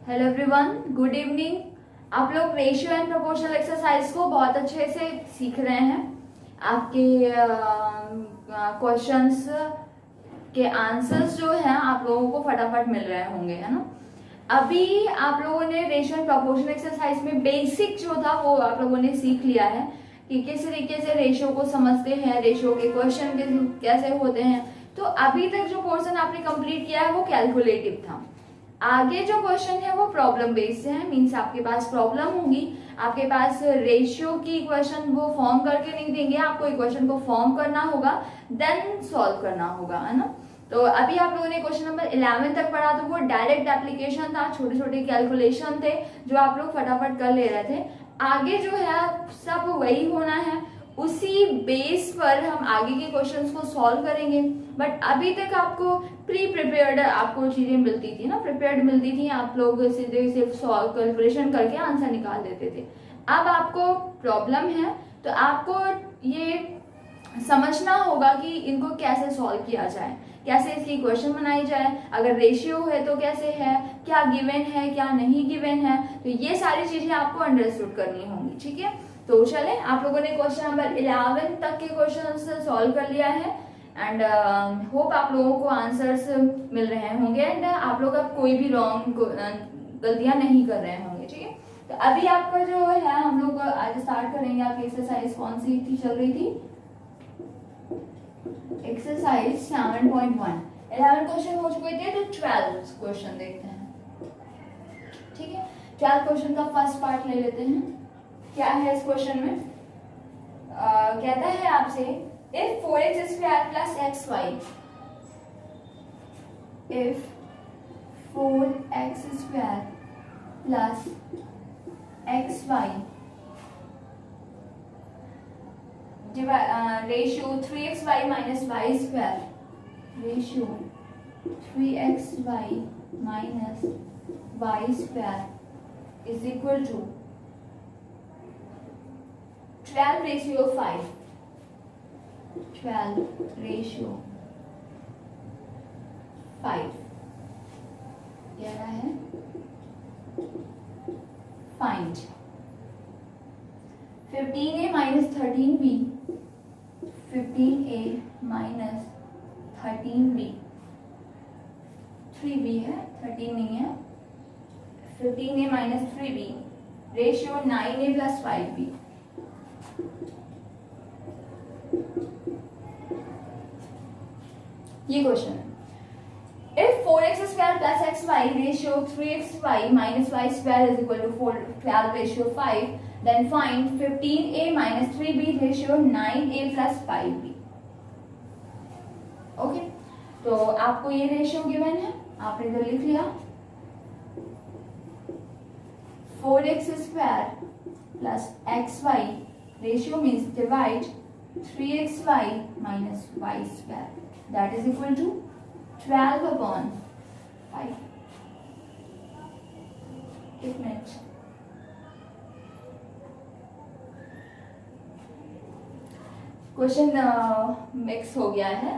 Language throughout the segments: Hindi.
Hello everyone, good evening. आप लोग रेशियो एंड प्रोपोर्शनल एक्सरसाइज को बहुत अच्छे से सीख रहे हैं। आपके क्वेश्चंस के आंसर्स जो हैं आप लोगों को फटाफट मिल रहे होंगे, है ना। अभी आप लोगों ने रेशियो एंड प्रोपोर्शनल एक्सरसाइज में बेसिक जो था वो आप लोगों ने सीख लिया है कि किस तरीके से रेशियो को समझते हैं, रेशियो के क्वेश्चन कैसे होते हैं। तो अभी तक जो पोर्शन आपने कंप्लीट किया है वो कैलकुलेटिव था। आगे जो क्वेश्चन है वो प्रॉब्लम बेस्ड है, मींस आपके पास प्रॉब्लम होगी, आपके पास रेशियो की क्वेश्चन वो फॉर्म करके नहीं देंगे, आपको क्वेश्चन को फॉर्म करना होगा, देन सॉल्व करना होगा, है ना। तो अभी आप लोगों ने क्वेश्चन नंबर 11 तक पढ़ा तो वो डायरेक्ट एप्लीकेशन था, छोटे छोटे कैलकुलेशन थे जो आप लोग फटाफट कर ले रहे थे। आगे जो है सब वही होना है, उसी बेस पर हम आगे के क्वेश्चंस को सॉल्व करेंगे। बट अभी तक आपको प्री प्रिपेयर्ड आपको चीजें मिलती थी ना, प्रिपेयर्ड मिलती थी, आप लोग सीधे सिर्फ सॉल्व कैलकुलेशन करके आंसर निकाल देते थे। अब आपको प्रॉब्लम है तो आपको ये समझना होगा कि इनको कैसे सॉल्व किया जाए, कैसे इसकी क्वेश्चन बनाई जाए, अगर रेशियो है तो कैसे है, क्या गिवन है क्या नहीं गिवन है, तो ये सारी चीजें आपको अंडरस्टूड करनी होंगी, ठीक है। तो चले, आप लोगों ने क्वेश्चन नंबर 11 तक के क्वेश्चन सॉल्व कर लिया है एंड होप आप लोगों को आंसर्स मिल रहे होंगे एंड आप लोग अब कोई भी रॉन्ग गलतियां नहीं कर रहे होंगे, ठीक है। तो अभी आपका जो है हम लोग आज स्टार्ट करेंगे। आपकी एक्सरसाइज कौन सी थी, चल रही थी एक्सरसाइज 7.1। 11 क्वेश्चन हो चुके थे तो 12 क्वेश्चन देखते हैं, ठीक है। 12 क्वेश्चन का फर्स्ट पार्ट ले लेते हैं। क्या है इस क्वेश्चन में, कहता है आपसे if 4x square plus xy, if 4x square plus xy ratio 3xy minus y square, ratio 3xy minus y square is equal to 12 ratio 5, 12 ratio 5 कह रहा है find 15a minus 13b, 15a minus 13b, 3b है 13 नहीं है, 15a minus 3b ratio 9a plus 5b। ये क्वेश्चन है, if 4x square plus xy ratio 3xy minus y square is equal to 12 ratio 5, then find 15a minus 3b ratio 9a plus 5b। Okay, तो आपको ये रेशियो गिवन है, आपने तो लिख लिया 4x square plus xy ratio means divide 3xy minus y square, that is equal to 12 upon 5। एक मिनट, क्वेश्चन मिक्स हो गया है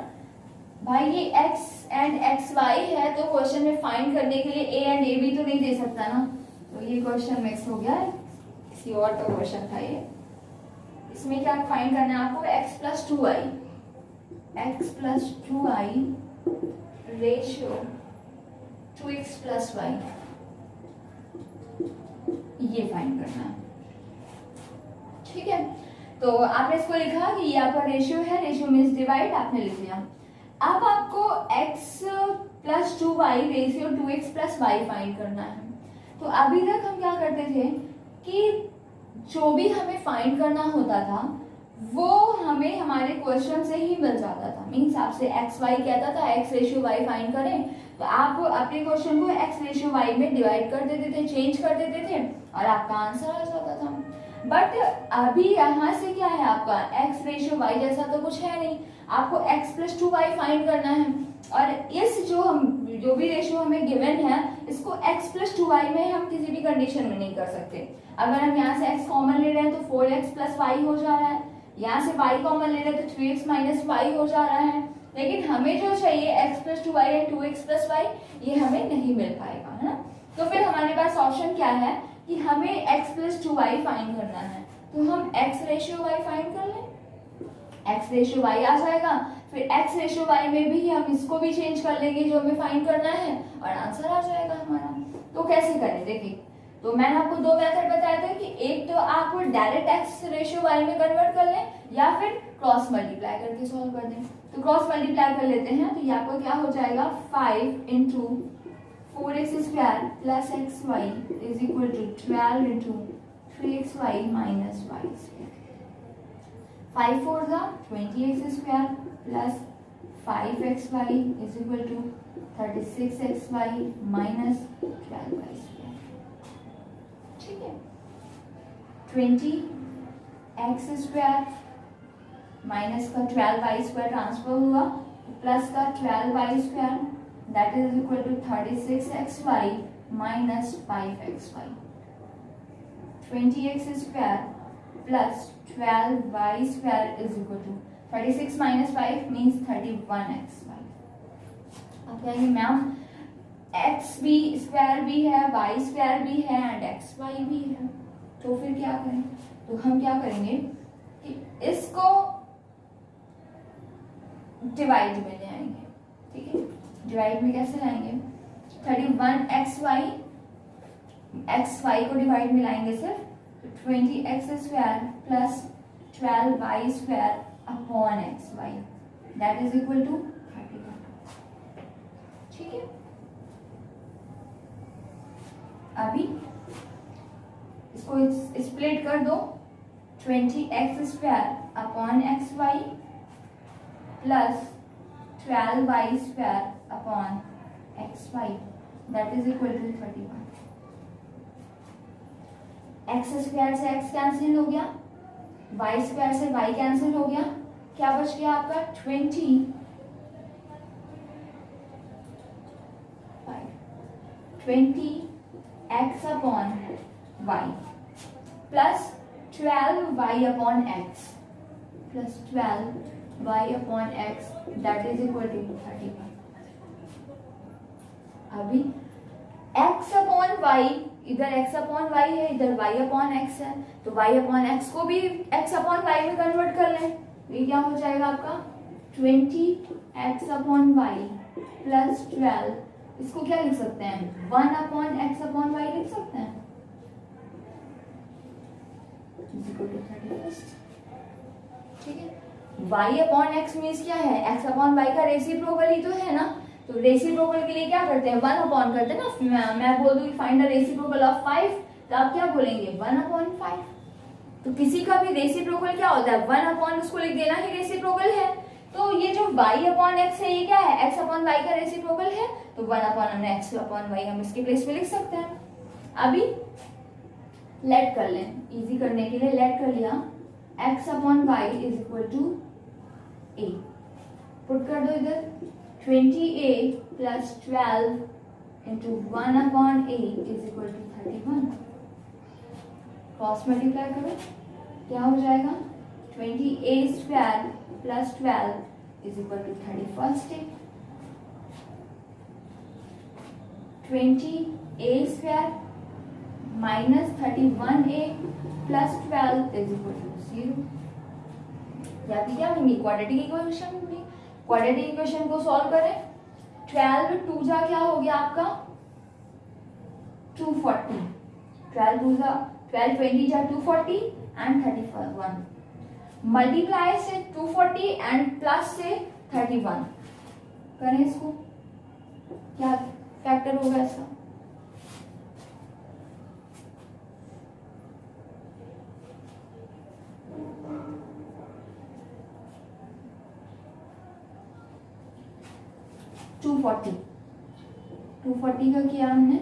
भाई। ये x एंड xy है तो क्वेश्चन में फाइंड करने के लिए a एंड a भी तो नहीं दे सकता ना, तो ये क्वेश्चन मिक्स हो गया है, किसी और का क्वेश्चन था ये। इसमें क्या फाइंड करना है आपको, x plus 2i, x plus 2i ratio 2x plus y, ये फाइंड करना है, ठीक है। तो आपने इसको लिखा कि ये आपका रेशियो है, रेशियो मींस डिवाइड, आपने लिख लिया। अब आपको x plus 2y ratio 2x plus y find करना है। तो अभी तक हम क्या करते थे कि जो भी हमें फाइंड करना होता था वो हमें हमारे क्वेश्चन से ही मिल जाता था, मींस आपसे एक्स वाई कहता था x रेशियो y फाइंड करें, तो आप अपने क्वेश्चन को x रेशियो y में डिवाइड कर देते थे, चेंज कर देते थे और आपका आंसर आ जाता था। बट अभी यहाँ से क्या है, आपका x रेशियो y जैसा तो कुछ है नहीं, आपको x plus 2y फाइंड करना है और इस जो भी रेशियो हमें गिवन है इसको x plus 2y में हम किसी भी कंडीशन में नहीं कर सकते। अगर हम यहाँ से x कॉमन ले रहे हैं तो 4x plus y हो जा रहा है, यहाँ से y कॉमन ले रहे हैं तो 3x minus y हो जा रहा है, लेकिन हमें जो चाहिए x plus 2y and 2x plus y ये हमें नहीं मिल पाएगा, है ना। तो फिर हमारे पास ऑप्शन क्या है कि हमें x प्लस 2y फाइंड करना है, तो हम x रेशियो y फाइंड कर लें। x रेशियो y आ जाएगा, फिर x रेशियो y में भी हम इसको भी चेंज कर लेंगे जो हमें फाइंड करना है और आंसर आ जाएगा हमारा। तो कैसे करें देखिए, तो मैंने आपको दो मेथड बताया था कि एक तो आप डायरेक्ट x रेशियो y में कन्वर्ट कर लें या फिर क्रॉस मल्टीप्लाई करके सॉल्व कर दें। तो क्रॉस मल्टीप्लाई कर लेते हैं, तो ये आपको क्या हो जाएगा 5 into 4x² plus xy is equal to 12 into 3xy minus y²। 5 4 जा 20x² plus 5xy is equal to 36xy minus 12y²। ठीक है, 20x² माइनस का 12y² ट्रांसफर हुआ, प्लस का 12y² that is equal to 36xy minus 5xy। 20x² plus 12y² is equal to 36 minus 5 means 31xy। आप कहेंगे मैम x भी स्क्वायर भी है, y स्क्वायर भी है एंड xy भी है, तो फिर क्या करें? तो हम क्या करेंगे कि इसको डिवाइड में ले आएंगे। ठीक है, डिवाइड में कैसे लाएंगे? 31xy xy को डिवाइड में लाएंगे सिर्फ 20x² plus 12y² upon xy that is equal to 31। ठीक है, अभी इसको स्प्लिट कर दो, 20x² upon xy plus 12y² upon xy that is equal to 31। x² से x कैंसिल हो गया, y² से y कैंसिल हो गया, क्या बच गया आपका 20x upon y plus 12y upon x plus 12y upon x that is equal to 31। अभी x अपॉन y, इधर x अपॉन y है, इधर y अपॉन x है, तो y अपॉन x को भी x अपॉन y में कन्वर्ट कर लें, तो ये क्या हो जाएगा आपका 20x अपॉन y प्लस 12, इसको क्या लिख सकते हैं 1 अपॉन x अपॉन y लिख सकते हैं, इक्वल टू 31। ठीक है, y अपॉन x मीन्स क्या है, x अपॉन y का रेसिप्रोकल ही तो है ना, तो रेसिप्रोकल के लिए क्या करते हैं 1 अपॉन करते हैं ना। मैं बोल दूं फाइंड द रेसिप्रोकल ऑफ 5, तो आप क्या बोलेंगे 1 अपॉन 5। तो किसी का भी रेसिप्रोकल क्या होता है 1 अपॉन, उसको लिख देना ही रेसिप्रोकल है। तो ये जो y अपॉन x है ये क्या है x अपॉन y का रेसिप्रोकल है, तो 1 अपॉन हमने x अपॉन y हम इसके प्लेस में लिख सकते हैं। अभी लेट कर लें, इजी करने के लिए लेट कर लिया, x upon y is equal to a, put कर दो इधर 20a plus 12 into 1 upon a is equal to 31। Cross multiply करो, क्या हो जाएगा 20a² plus 12 is equal to 31। 20a² minus 31a plus 12 is equal to 0। या फिर क्या होंगी क्वाड्रेटिक इक्वेशन होंगी, क्वाड्रेटिक इक्वेशन को सॉल्व करें, 12 2 जा क्या हो गया आपका 240, 12 2 जा 12 20 जा 240 एंड 31 मल्टीप्लाई से 240 एंड प्लस से 31 करें, इसको क्या फैक्टर होगा इसका 240 का किया हमने,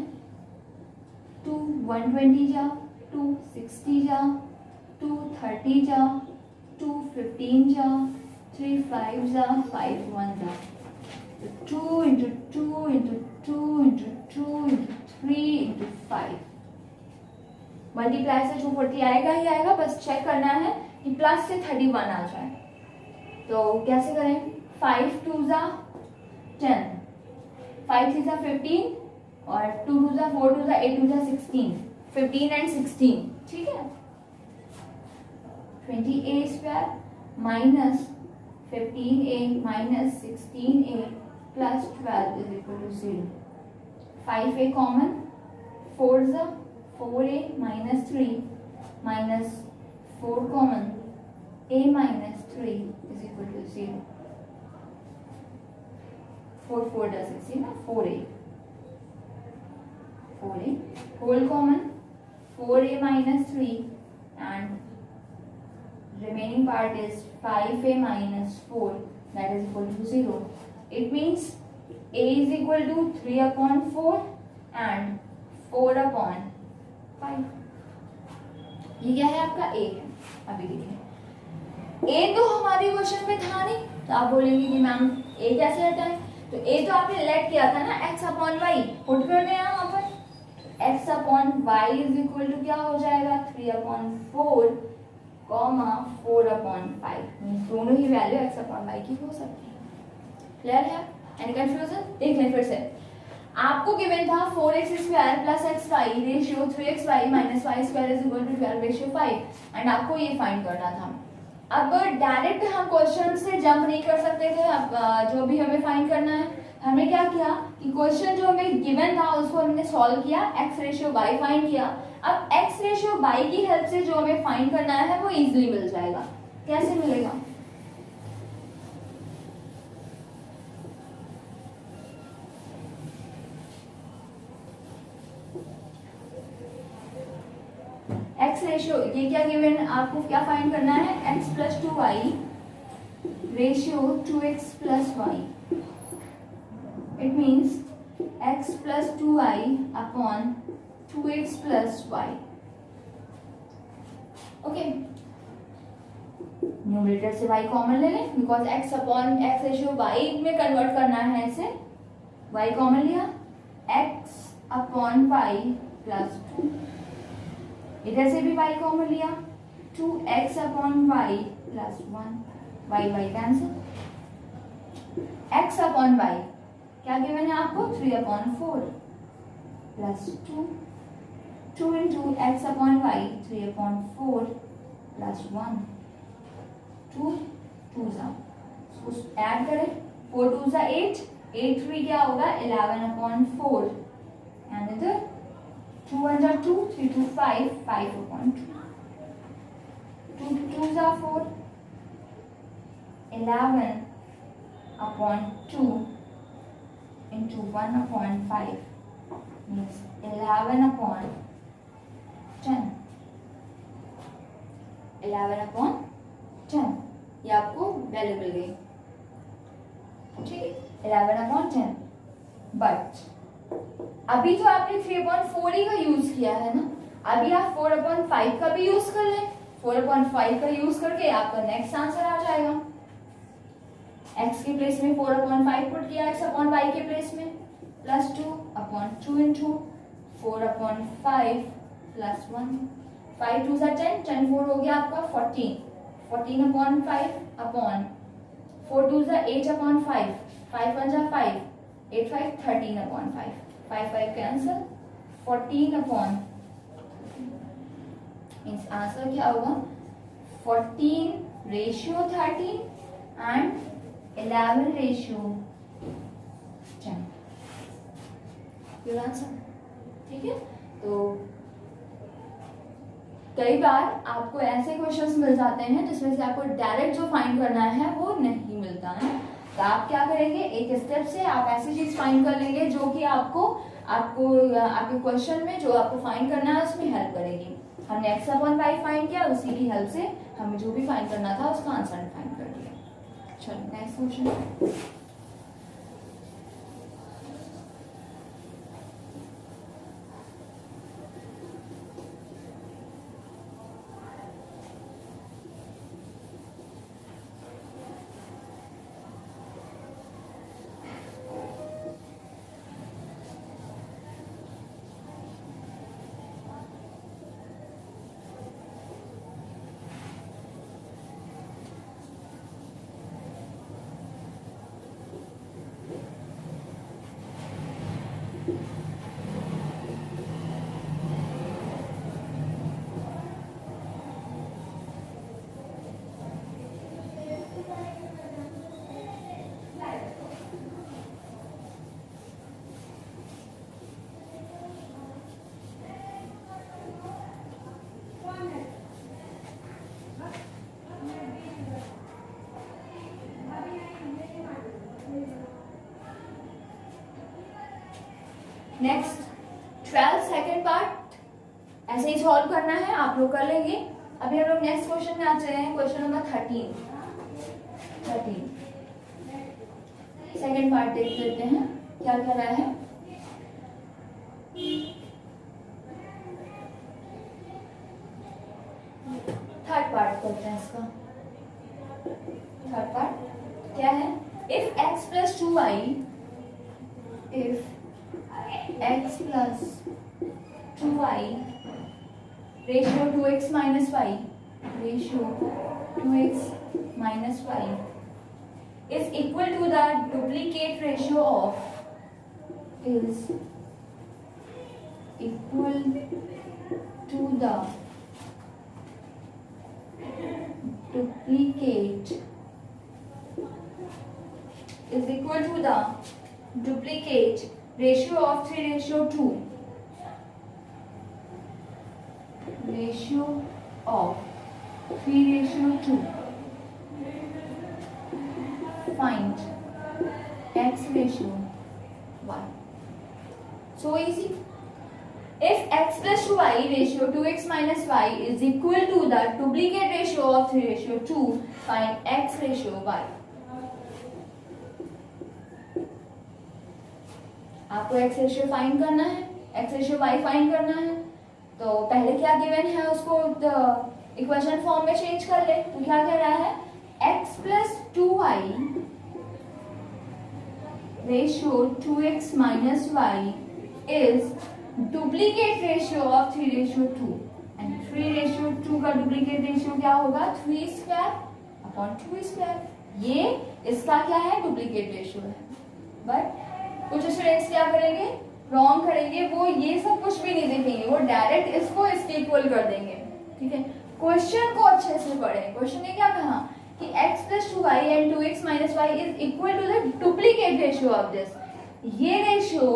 2 120 जा 2 60 जा 2 30 जा 2 15 जा 3 5 जा 5 1 जा, 2 into 2 into 2 into 2 into 3 into 5 multiply से 240 आएगा ही आएगा, बस चेक करना है कि प्लस से 31 आ जाए। तो कैसे करें 5 2 जा 10, 5 3 जा 15 और 2 2 जा 4 2 जा 8 2 जा 16, 15 एंड 16, ठीक है। 20a square minus 15a minus 16a plus 12 is equal to 0। 5a common, 4 जा 4a minus 3 minus 4 common, a minus 3 is equal to 0। 4 4 does 16 ना, 4a whole common, 4a minus 3 and remaining part is 5a minus 4, that is equal to 0. It means a is equal to 3 upon 4 and 4 upon 5. ये क्या है आपका a है। अभी देखिए a तो हमारे क्वेश्चन में था नहीं, तो आप बोलेंगे कि मैम a कैसे हटाएं, तो a तो आपने लेट किया था ना x अपॉन वाई, पुट कर दें यहाँ पर x upon y is equal to क्या हो जाएगा 3 अपॉन 4 कॉमा 4 अपॉन 5, दोनों ही वैल्यू x अपॉन वाई की हो सकती है। क्लियर है? Any confusion? देख लें फिर से। आपको गिवन था 4x square plus x y ratio 3xy minus y square is equal to 12 ratio 5 and आपको ये फाइंड करना था। अब डायरेक्ट हम क्वेश्चन से जंप नहीं कर सकते थे, अब जो भी हमें फाइंड करना है हमने क्या किया कि क्वेश्चन जो हमें गिवन था उसको हमने सॉल्व किया, x रेशियो y फाइंड किया। अब x रेशियो y की हेल्प से जो हमें फाइंड करना है वो इजीली मिल जाएगा। कैसे मिलेगा? x रेशियो, ये क्या गिवन, आपको क्या फाइंड करना है x plus 2y ratio 2x plus y। It means x plus 2y upon 2x plus y. Okay. Numerator से y कॉमन ले लें, because x upon x ratio y में कन्वर्ट करना है इसे, y कॉमन लिया, x अपॉन y प्लस 2, इधर से भी y कॉमन लिया, 2x upon y plus 1, y cancel, x upon y क्या गिवन है आपको 3 upon 4 plus 2 into x upon y 3 upon 4 plus 1, 2 2 जा ऐड करें, 4 2 जा 8, 8 3 क्या होगा 11 अपॉन 4 एंड इधर 2 1 जा 2, 3 2 5, 5 अपॉन 2, 2 2 जा 4, 11 upon 2 into 1 upon 5 means 11 upon 10, 11 upon 10, ये आपको वैल्यू मिल गई, ठीक है 11 upon 10। बट अभी तो आपने 3 upon 4 ही का यूज किया है ना, अभी आप 4 upon 5 का भी यूज कर लें, 4 upon 5 का यूज करके आपका नेक्स्ट आंसर आ जाएगा। x के प्लेस में 4 अपॉन 5 पुट किया, x अपॉन y के प्लेस में plus 2 upon 2 into 4 upon 5 plus 1, 5 2 10, 10 4 हो गया आपका 14, 14 upon 5 upon 4 2 8 upon 5, 5 1 5, 8 5 13 upon 5, 5 5 cancel, 14 upon, means answer क्या होगा 14 ratio 13 and 11 ratio 10, your answer. ठीक है, तो कई बार आपको ऐसे क्वेश्चंस मिल जाते हैं जिसमें से आपको डायरेक्ट जो फाइंड करना है वो नहीं मिलता है, तो आप क्या करेंगे एक स्टेप से आप ऐसी चीज फाइंड कर लेंगे जो कि आपको आपके क्वेश्चन में जो आपको फाइंड करना है उसमें हेल्प करेगी। हमने x अपॉन y फाइंड किया, उसी की हेल्प से हमें जो भी फाइंड करना था उसका आंसर फाइंड कर दिया। चलो next question. Next 12 second part ऐसे ही सॉल्व करना है, आप लोग कर लेंगे। अभी हम लोग नेक्स्ट क्वेश्चन में आ चले हैं, क्वेश्चन नंबर 13 सेकेंड पार्ट देख लेते हैं क्या कह रहा है। थर्ड पार्ट करते हैं इसका। थर्ड पार्ट क्या है, if x plus 2y, if x plus 2y ratio 2x minus y, ratio 2x minus y is equal to the duplicate ratio of, is equal to the duplicate, is equal to the duplicate ratio of 3:2, ratio of 3:2. Find x ratio y. So easy. If x plus 2y ratio 2x minus y is equal to the duplicate ratio of 3:2, find x ratio y. आपको x रेशियो फाइंड करना है, x रेशियो y फाइंड करना है, तो पहले क्या गिवन है उसको इक्वेशन फॉर्म में चेंज कर ले। तो क्या कह रहा है, x plus 2y ratio 2x minus y is duplicate ratio of 3:2, and 3:2 का duplicate ratio क्या होगा, 3 square upon 2 square। ये इसका क्या है, डुप्लीकेट रेशियो है। बट कुछ स्टूडेंट्स क्या करेंगे, रॉन्ग करेंगे, वो ये सब कुछ भी नहीं देखेंगे, वो डायरेक्ट इसको इसके इक्वल कर देंगे। ठीक है, क्वेश्चन को अच्छे से पढ़ें। क्वेश्चन ने क्या कहा कि x plus 2y and 2x minus y is equal to the duplicate ratio of this। ये रेशियो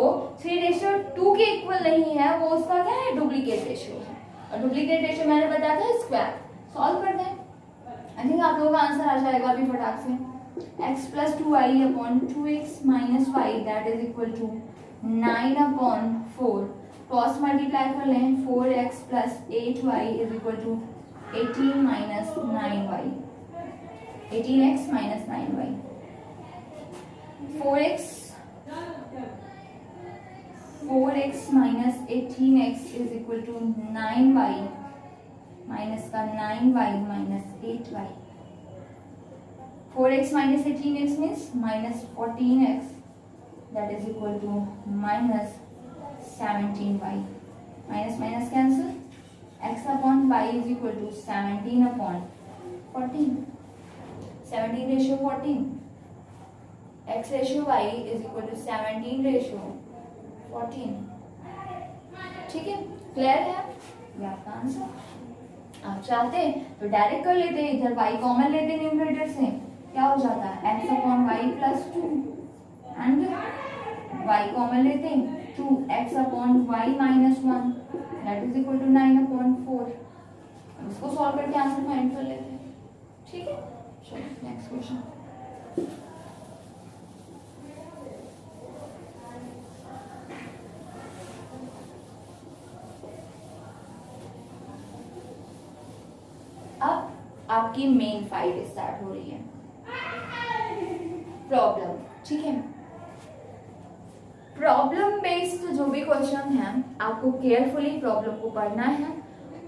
3:2 के इक्वल नहीं है, वो उसका क्या है, डुप्लीकेट रेशियो है। और डुप्लीकेट रेशियो मैंने बताया था स्क्वायर। सॉल्व करते हैं, आई थिंक आप लोगों का आंसर आ जाएगा अभी फटाक से। x plus 2y upon 2x minus y that is equal to 9 upon 4। Cross multiply कर लें, 4x plus 8y is equal to 18 minus 9y, 18x minus 9y। 4x minus 18x is equal to 9y minus का 9y minus 8y। 4x minus 18x means minus 14x, that is equal to minus 17y। minus minus cancel, x upon y is equal to 17 upon 14, 17 ratio 14, x ratio y is equal to 17 ratio 14। ठीक है, क्लियर है, ये आपका आंसर। आप चाहते तो डायरेक्ट कर लेते, इधर y कॉमन लेते न्यूमरेटर से, क्या हो जाता है, x upon y plus 2, and y common लेते 2x upon y minus 1, that is equal to 9 upon 4। इसको सॉल्व करके आंसर फाइंड कर लेते हैं। ठीक है, चलो नेक्स्ट क्वेश्चन। अब आपकी मेन फाइट स्टार्ट हो रही है, प्रॉब्लम। ठीक है, प्रॉब्लम बेस्ड जो भी क्वेश्चन है आपको केयरफुली प्रॉब्लम को पढ़ना है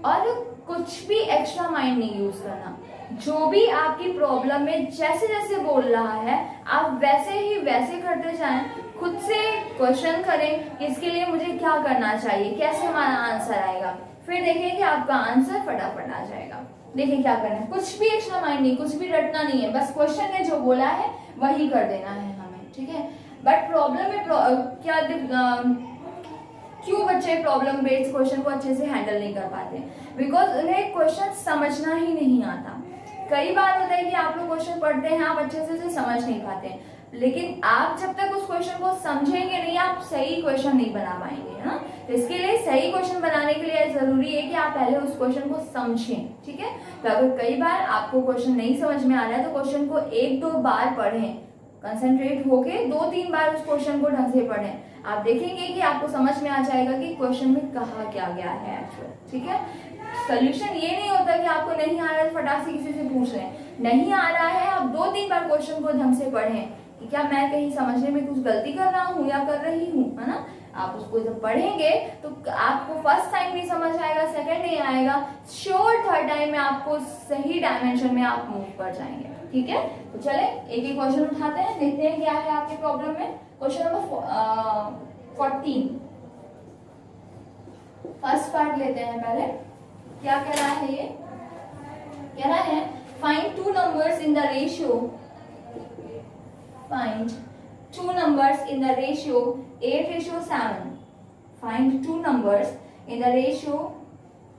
और कुछ भी एक्स्ट्रा माइंड नहीं यूज करना। जो भी आपकी प्रॉब्लम में जैसे जैसे बोल रहा है आप वैसे ही वैसे करते जाएं। खुद से क्वेश्चन करें कि इसके लिए मुझे क्या करना चाहिए, कैसे हमारा आंसर आएगा, फिर देखें कि आपका आंसर फटाफट आ जाएगा। देखिए क्या करना है, कुछ भी एक्स्ट्रा माइंड नहीं, कुछ भी रटना नहीं है, बस क्वेश्चन ने जो बोला है वही कर देना है हमें। ठीक है, बट प्रॉब्लम में क्या क्यों बच्चे प्रॉब्लम बेस्ड क्वेश्चन को अच्छे से हैंडल नहीं कर पाते, बिकॉज उन्हें क्वेश्चन समझना ही नहीं आता। कई बार होता है कि आप लोग क्वेश्चन पढ़ते हैं, आप अच्छे से समझ नहीं पाते, लेकिन आप जब तक उस क्वेश्चन को समझेंगे नहीं आप सही क्वेश्चन नहीं बना पाएंगे, है ना। तो इसके लिए सही क्वेश्चन बनाने के लिए जरूरी है कि आप पहले उस क्वेश्चन को समझें। ठीक है, तो अगर कई बार आपको क्वेश्चन नहीं समझ में आ रहा है तो क्वेश्चन को 1-2 बार पढ़ें, कंसंट्रेट होके 2-3 बार उस क्वेश्चन को ढंग से पढ़ें, आप देखेंगे कि आपको समझ में आ जाएगा कि क्वेश्चन में कहा क्या गया है एक्चुअल। ठीक है, सोल्यूशन ये नहीं होता कि आपको नहीं आ रहा है फटाक से किसी से पूछ रहे हैं, नहीं आ रहा है आप 2-3 बार क्वेश्चन को ढंग से पढ़ें कि क्या मैं कहीं समझने में कुछ गलती कर रहा हूँ या कर रही हूँ, है ना। आप उसको जब पढ़ेंगे तो आपको फर्स्ट टाइम नहीं समझ आएगा, सेकंड नहीं आएगा, श्योर थर्ड टाइम में आपको सही डायमेंशन में आप मूव कर जाएंगे। ठीक है, तो चले एक एक क्वेश्चन उठाते हैं, देखते हैं क्या है आपके प्रॉब्लम में। क्वेश्चन नंबर 14, फर्स्ट पार्ट लेते हैं पहले। क्या कह रहा है ये, कह रहा है find 2 numbers in the ratio, find 2 numbers in the ratio 8:7. Find 2 numbers in the ratio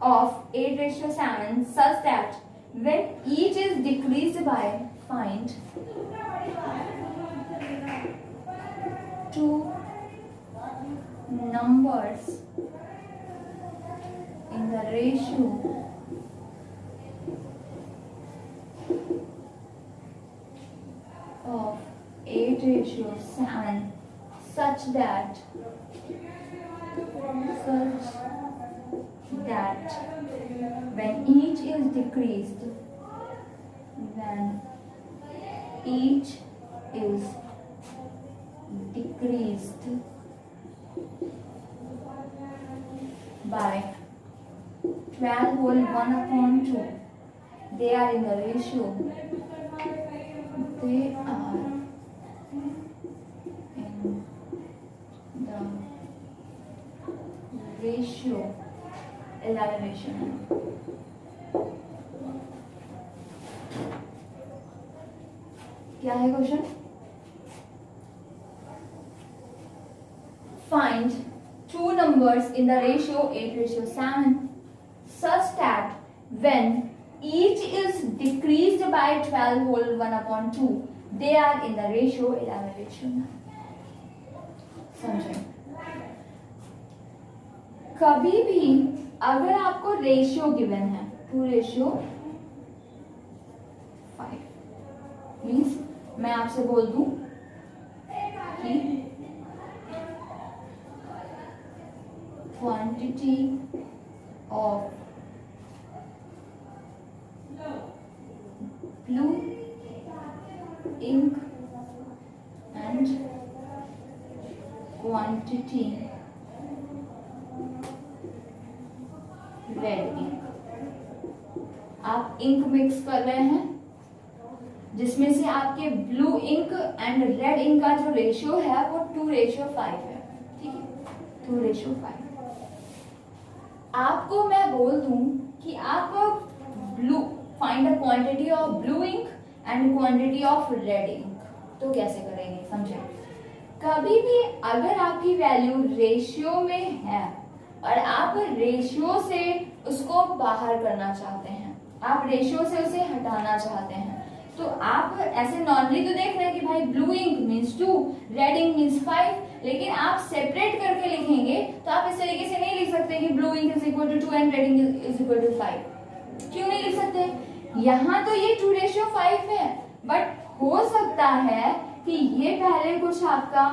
of 8:7 such that when each is decreased by, find 2 numbers in the ratio of 8:7 such that when each is decreased, when each is decreased by 12 whole 1/2, they are in the ratio, they are ratio 11 ratio है। क्या है question, find 2 numbers in the ratio 8:7 such that when each is decreased by 12 whole 1/2 they are in the ratio 11:9। समझे, कभी भी अगर आपको रेशियो गिवन है 2:5 मीन्स मैं आपसे बोल दूं कि quantity of blue ink and quantity red ink, आप इंक मिक्स कर रहे हैं जिसमें से आपके blue ink and red ink का जो रेशियो है वो 2:5 है। ठीक है, 2:5। आपको मैं बोल दूं कि आप blue find the quantity of blue ink and quantity of red ink, तो कैसे करेंगे समझे। कभी भी अगर आपकी वैल्यू रेशियो में है और आप रेशियो से उसको बाहर करना चाहते हैं, आप रेशियो से उसे हटाना चाहते हैं, तो आप ऐसे नॉर्मली तो देख रहे हैं कि भाई blue ink means 2, red ink means 5, लेकिन आप सेपरेट करके लिखेंगे तो आप इस तरीके से नहीं लिख सकते कि blue ink is equal to 2 and red ink is equal to 5। क्यों नहीं लिख सकते, यहाँ तो ये 2:5 है, बट हो सकता है कि ये पहले कुछ आपका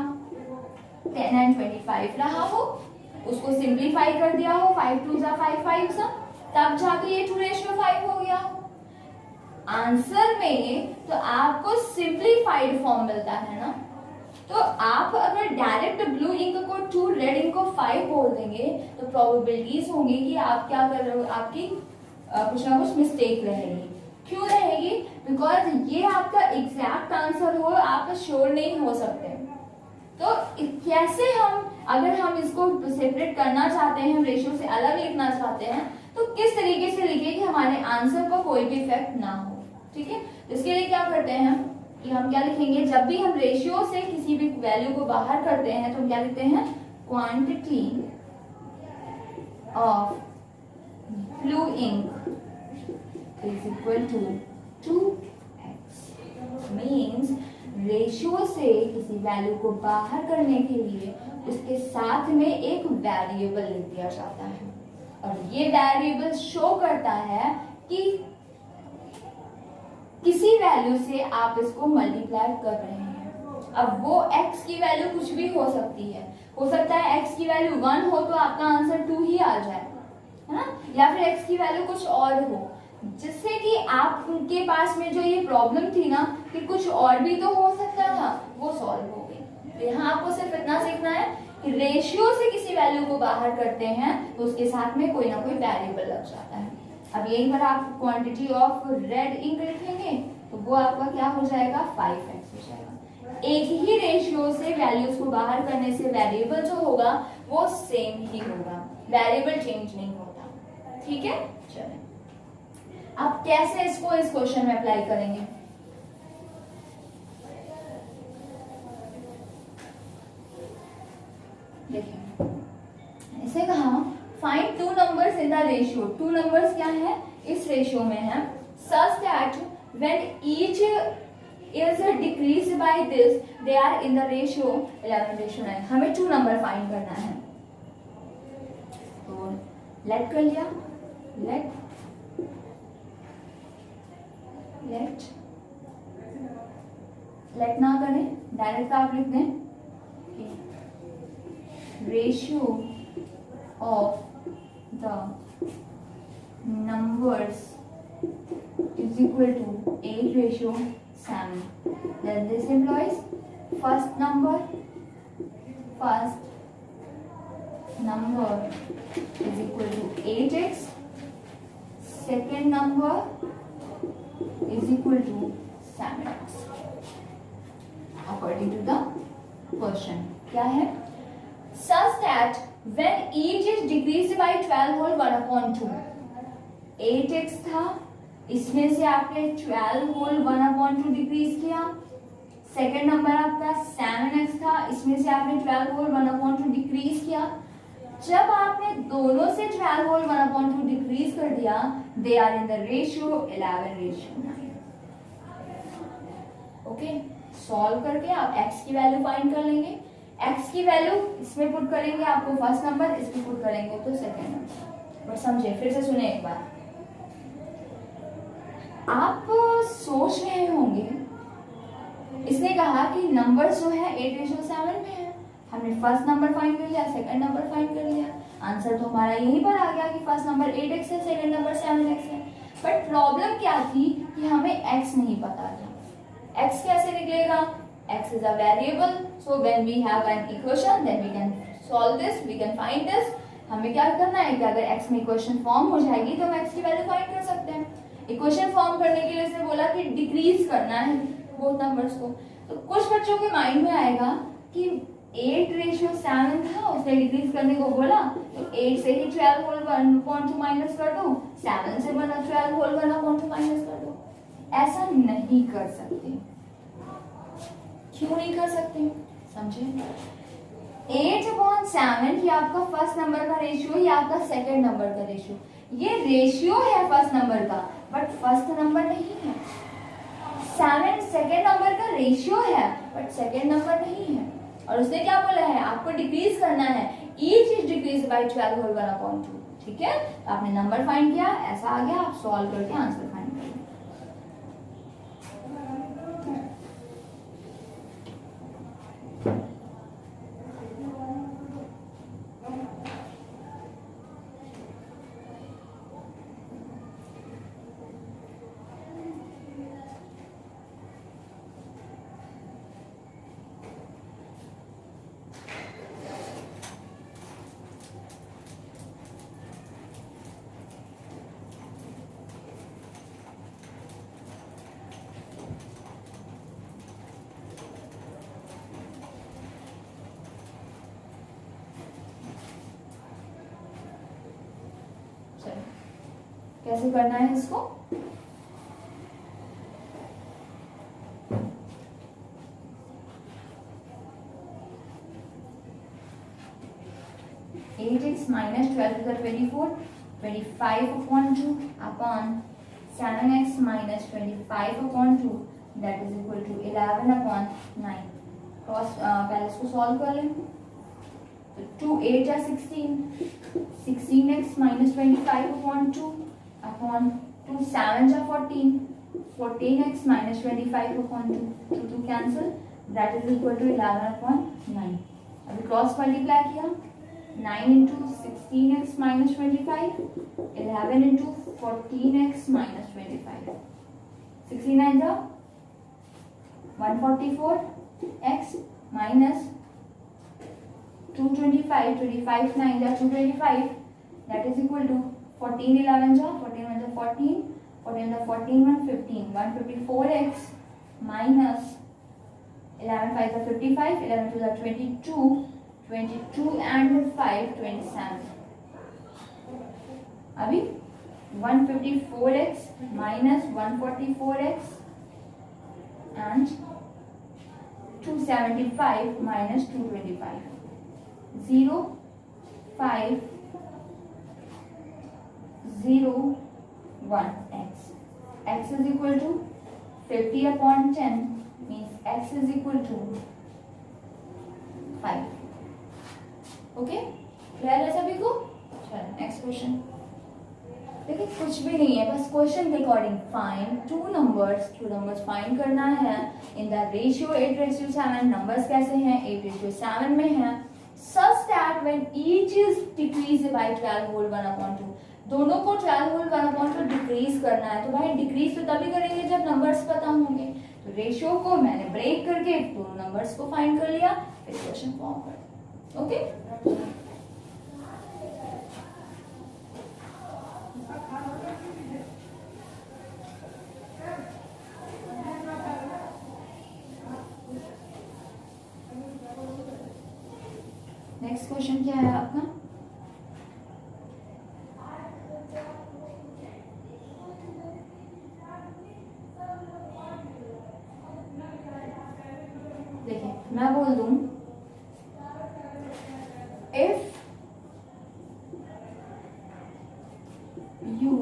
10 and 25 रहा हो, उसको सिंप्लीफाई कर दिया हो, 5 2 जा 5 5 सा, तब जाके ये 2:5 हो गया हो। आंसर में तो आपको सिंप्लीफाइड फॉर्म मिलता है ना, तो आप अगर डायरेक्ट ब्लू इंक को 2 रेड इंक को 5 बोल देंगे तो प्रोबेबिलिटीज होंगी कि आप क्या कर रहे हो, आपकी कुछ ना कुछ मिस्टेक रहेगी। क्यों रहेगी, बिकॉज ये आपका एग्जैक्ट आंसर हो आप श्योर नहीं हो सकते। तो कैसे हम, अगर हम इसको सेपरेट करना चाहते हैं, रेशियो से अलग लिखना चाहते हैं, तो किस तरीके से लिखे कि हमारे आंसर पर कोई भी इफेक्ट ना हो। ठीक है, इसके लिए क्या करते हैं कि हम क्या लिखेंगे, जब भी हम रेशियो से किसी भी वैल्यू को बाहर करते हैं तो हम क्या लिखते हैं, quantity of blue ink is equal to 2x, means ratio से किसी वैल्यू को बाहर करने के लिए उसके साथ में एक वेरिएबल लिख दिया जाता है, और ये वेरिएबल शो करता है कि किसी वैल्यू से आप इसको मल्टीप्लाई कर रहे हैं। अब वो x की वैल्यू कुछ भी हो सकती है, हो सकता है x की वैल्यू 1 हो तो आपका आंसर 2 ही आ जाए, है ना, या फिर x की वैल्यू कुछ और हो, जिससे कि आपके पास में जो ये प्रॉब्लम थी ना कि कुछ और भी तो हो सकता था, वो सॉल्व हो गई। तो यहाँ आपको सिर्फ इतना सीखना है कि रेशियो से किसी वैल्यू को बाहर करते हैं तो उसके साथ में कोई ना कोई वेरिएबल लग जाता है। अब यहीं पर आप क्वांटिटी ऑफ रेड इंक लिखेंगे तो वो आपका क्या हो जाएगा, 5x हो जाएगा। एक ही रेशियो से वैल्यूज को बाहर करने से वेरिएबल जो होगा वो सेम ही होगा, वेरिएबल चेंज नहीं होता। ठीक है, चलिए अब कैसे इसको इस क्वेश्चन में अप्लाई करेंगे। देखिए इसे कहा find two numbers in the ratio, two numbers क्या है इस रेशियो में है, such that when each is decrease by this they are in the ratio 11:9। हमें टू नंबर फाइंड करना है, तो लेट कर लिया, लेट ना करें, डायरेक्ट आप लिख दें ratio of the numbers is equal to 8:7। then this implies first number is equal to 8x, second number is equal to 7x according to the question। क्या है, such that when each is decreased by 12 whole 1/2, 8x था, इसमें से आपने 12 होल 1/2 डिक्रीज किया। सेकेंड नंबर आपका 7x था, इसमें से आपने 12 होल 1/2 डिक्रीज किया। जब आपने दोनों से 12 होल 1/2 डिक्रीज कर दिया, they are in the ratio 11:9। Okay, solve करके आप x की वैल्यू फाइंड कर लेंगे। x की वैल्यू इसमें पुट करेंगे आपको फर्स्ट नंबर, इसमें पुट करेंगे तो सेकेंड नंबर। बट समझे, फिर से सुने एक बार, आप सोच रहे होंगे इसने कहा कि नंबर जो है 8:7 में है, हमने फर्स्ट नंबर फाइंड कर लिया, सेकंड नंबर फाइंड कर लिया, आंसर तो हमारा यहीं पर आ गया कि फर्स्ट नंबर 8x है, सेकंड नंबर 7x है। बट प्रॉब्लम क्या थी कि हमें x नहीं पता था। x कैसे निकलेगा, x is a variable, so when we have an equation then we can solve this, we can find this. हमें क्या करना है कि अगर x में इक्वेशन फॉर्म हो जाएगी तो हम x की वैल्यू फाइंड कर सकते हैं। इक्वेशन फॉर्म करने के लिए उसने बोला कि डिक्रीज करना है बोथ नंबर्स को, तो कुछ बच्चों के माइंड में आएगा कि 8:7 था, उसने डिक्रीज करने को बोला तो 8 से ही 12 होल 1/2 माइनस कर दो, 7 से 12 होल 1/2 माइनस कर दो। ऐसा नहीं कर सकते। क्यों नहीं कर सकते, समझे। 8/7 ये आपका फर्स्ट नंबर का रेशियो, ये आपका सेकंड नंबर का रेशियो, ये रेशियो है फर्स्ट नंबर का बट फर्स्ट नंबर नहीं है। 7 सेकेंड नंबर का रेशियो है बट सेकेंड नंबर नहीं है। और उसने क्या बोला है, आपको डिक्रीज करना है, each is decrease by 12 whole 1/2। ठीक है, तो आपने नंबर फाइंड किया, ऐसा आ गया, आप सॉल्व करके आंसर फाइंड करेंगे। कैसे करना है इसको, (8x minus 12 to the 24) 25/2 upon 7x minus 25/2 that is equal to 11/9। पहले इसको सॉल्व कर लें, तो 2 8 या 16, 16x minus 25/2 upon 2 7 या 14, 14x minus 25/2, तो 2 cancel, that is equal to 11/9। अभी क्रॉस मल्टीप्लाई किया, 9 into 16x minus 25, 11 into 14x minus 25, 69 जा 144x माइनस 225, 25 9 जा 225, दैट इज इक्वल टू 14 11 जा 14 1 जा 14, 14 जा 14 1 15, 154x माइनस 11 5 जा 55, 11 2 जा 22, 22 and 5 27। अभी 154x minus 144x and 275 minus 225, 0 5 0 1 x, x is equal to 50 upon 10 means x is equal to 5। Okay, clear है सभी को? चलो नेक्स्ट क्वेश्चन। देखिए कुछ भी नहीं है, बस क्वेश्चन के according find two numbers find करना है इन द रेशियो 8:7। नंबर्स कैसे हैं? 8:7 में है, such that when each is decrease by 12 whole 1/2। दोनों को 12 होल 1/2 डिक्रीज करना है, तो भाई डिक्रीज तो तभी करेंगे जब नंबर्स पता होंगे। तो रेशियो को मैंने ब्रेक करके दोनों नंबर्स को फाइंड कर लिया, फिर क्वेश्चन फॉर्म कर। ओके, नेक्स्ट क्वेश्चन क्या है आपका? देखिए मैं बोल दूं, if you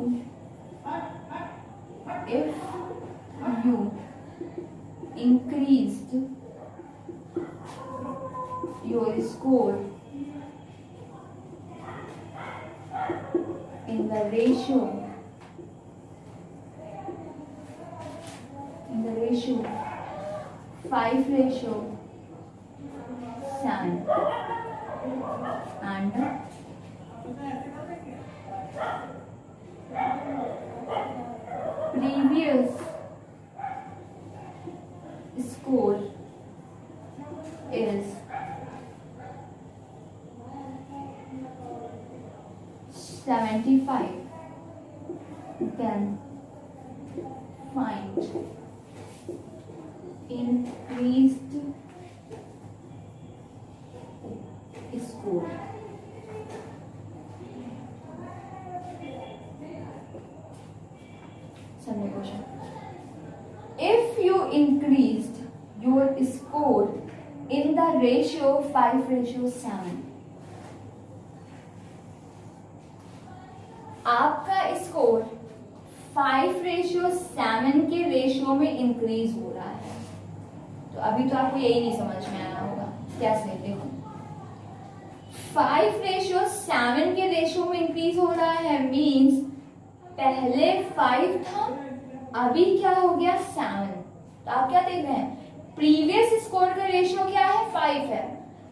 increased your score in the ratio 5:7 and previous score is 75, then find increased score। समझे question? If you increased your score in the ratio 5:7, आपका स्कोर 5:7 के रेशियो में इंक्रीज हो रहा है। तो अभी तो आपको यही नहीं समझ में आया होगा कैसे। देखो 5:7 के रेशियो में इंक्रीज हो रहा है मींस पहले 5 था, अभी क्या हो गया 7। तो आप क्या देख रहे हैं, प्रीवियस स्कोर का रेशियो क्या है 5 है,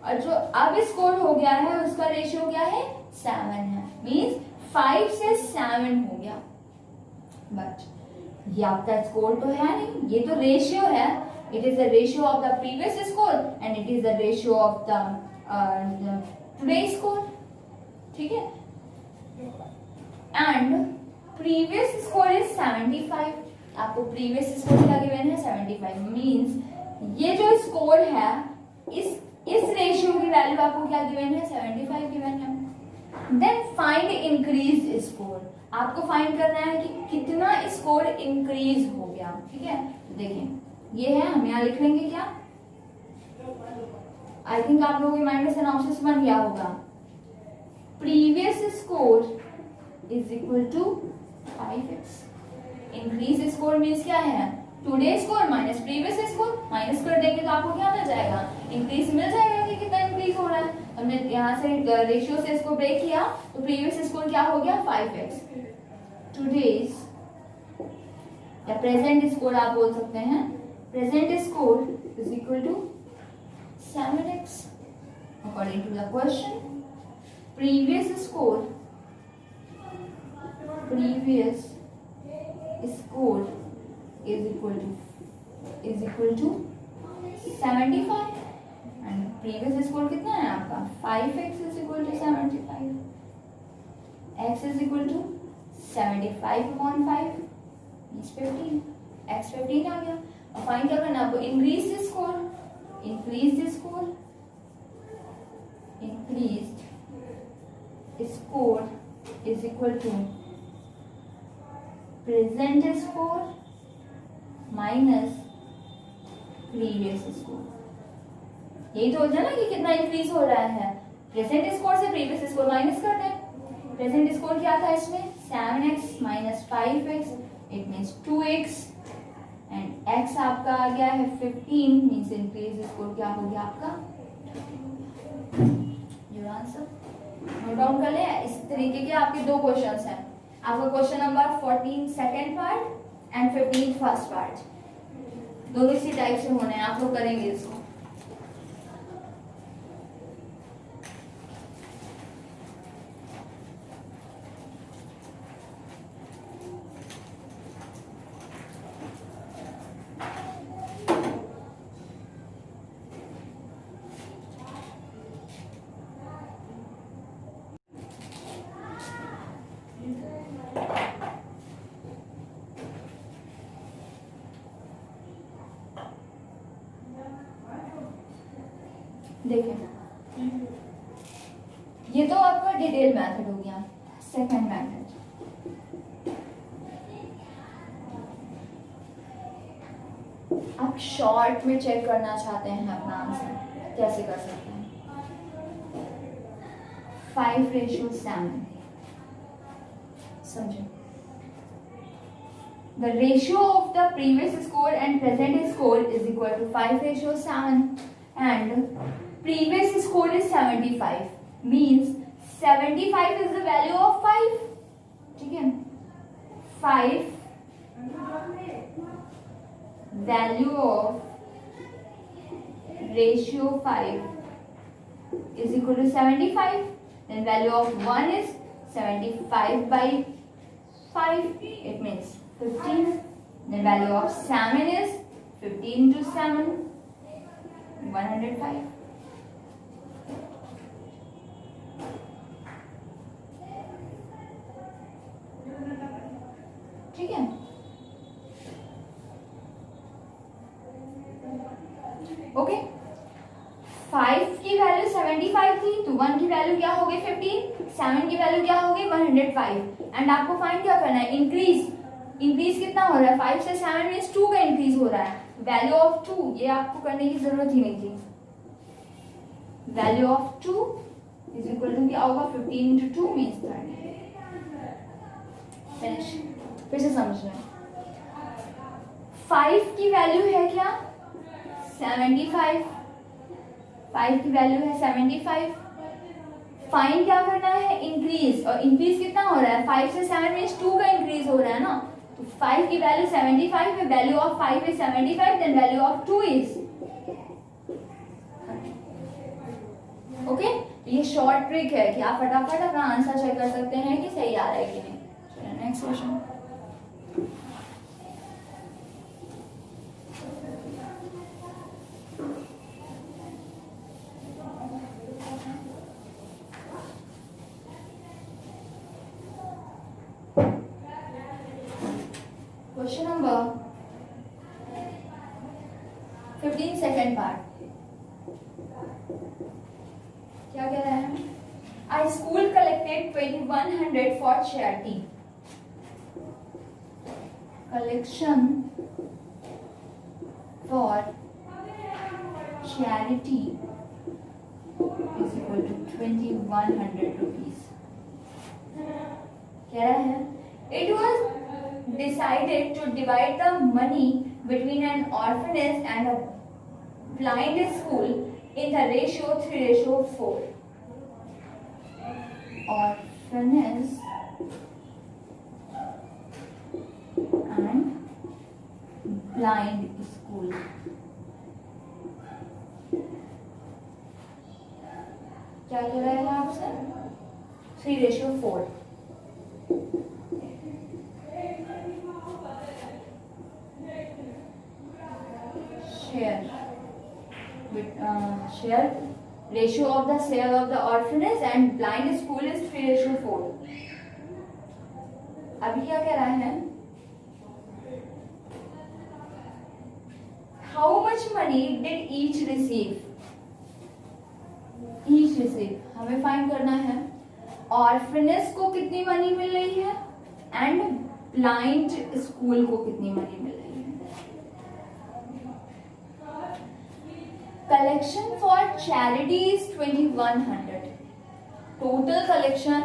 और जो अब स्कोर हो गया है उसका रेशियो क्या है 7 है, मींस 5 से 7 हो गया। बट ये आपका स्कोर तो है नहीं, ये तो रेशियो है। It is the ratio of the previous score and it is the ratio of the today score, ठीक है। एंड प्रीवियस स्कोर इज 75, आपको प्रीवियस स्कोर क्या गिवन है 75, मींस ये जो स्कोर है इस रेशियो की वैल्यू आपको क्या गिवन है 75 गिवन है। देन फाइंड इंक्रीज स्कोर, आपको फाइंड करना है कि कितना स्कोर इंक्रीज हो गया, ठीक है। देखिए ये है, हम यहाँ लिख लेंगे क्या, आई थिंक आप लोगों के माइंड में सिनॉप्सिस बन गया होगा। Previous score is equal to 5x। Increase score means क्या है, today score minus previous score, minus कर देंगे तो आपको क्या मिल जाएगा, इंक्रीज मिल जाएगा कि कितना इंक्रीज हो रहा है। हमने यहाँ से रेशियो से इसको ब्रेक किया तो प्रीवियस स्कोर क्या हो गया 5x। टुडेज या प्रेजेंट स्कोर आप बोल सकते हैं present score is equal to 7x. According to the question, previous score is equal to 75 and previous score कितना है आपका 5x is equal to 75. x is equal to 75 upon 5 means 15. x 15 आ गया. अब फाइंड क्या करना है आपको? increase the score is equal to present score minus previous score. यही तो हो जाए ना कि कितना इंक्रीज हो रहा है. प्रेजेंट स्कोर से प्रीवियस स्कोर माइनस कर दें. प्रेजेंट स्कोर क्या था इसमें? 7x minus 5x, it means 2x and x आपका आ गया है 15 मीन्स इंक्रीज स्कोर क्या हो गया आपका? योर आंसर नोट डाउन कर ले. इस तरीके के आपके दो क्वेश्चंस हैं. आपका question number 14 second part and 15 first part, दोनों इसी टाइप से होने हैं. आप लोग करेंगे इसको. देखिए ये तो आपका डिटेल मेथड हो गया. सेकंड मेथड, आप शॉर्ट में चेक करना चाहते हैं अपना आंसर, कैसे कर सकते हैं? 5:7. समझे? The ratio of the previous score and present score is equal to 5:7 and previous score is 75 means 75 is the value of 5. ठीक है? 5 value of ratio 5 is equal to 75. Then value of 1 is 75 by 5. It means 15. Then value of 7 is 15 into 7. 105. ठीक है? ओके. 5 की वैल्यू 75 थी तो 1 की वैल्यू क्या हो गई 15, 7 की वैल्यू क्या हो गई 105. एंड आपको फाइंड क्या करना है? इंक्रीज कितना हो रहा है? 5 से 7 मींस 2 का इंक्रीज हो रहा है. वैल्यू ऑफ 2 ये आपको करने की जरूरत ही नहीं थी. Value of 2 is equal to क्या होगा? 15 into 2 मींस 30. फिनिश. फिर से समझना है. 5 की वैल्यू है क्या? 75. 5 की वैल्यू है 75. फाइंड क्या करना है? इंक्रीज. और इंक्रीज कितना हो रहा है? 5 से 7 मींस 2 का इंक्रीज हो रहा है ना. तो 5 की वैल्यू 75 है, value of 5 is 75, then value of 2 is okay. ये शॉर्ट ट्रिक है कि आप फटाफट अपना आंसर चेक कर सकते हैं कि सही आ रहा है कि नहीं. चलिए next question. Question number 15 second part. क्या कह रहा है? A school collected 2100 for charity. Collection for charity is equal to 2100 rupees. कह रहा है it was decided to divide the money between an orphanage and a blind school in the ratio 3:4. Orphanage and blind school. क्या कह रहा है आपसे? 3:4। Share ratio of the share of the orphanage and blind school is 3:4। अभी क्या कह रहा है? How much money did each receive? Each receive हमें फाइंड करना है ऑर्फनेज को कितनी मनी मिल रही है एंड ब्लाइंड स्कूल को कितनी मनी मिल रही है। Collection for charity is 2100। Total collection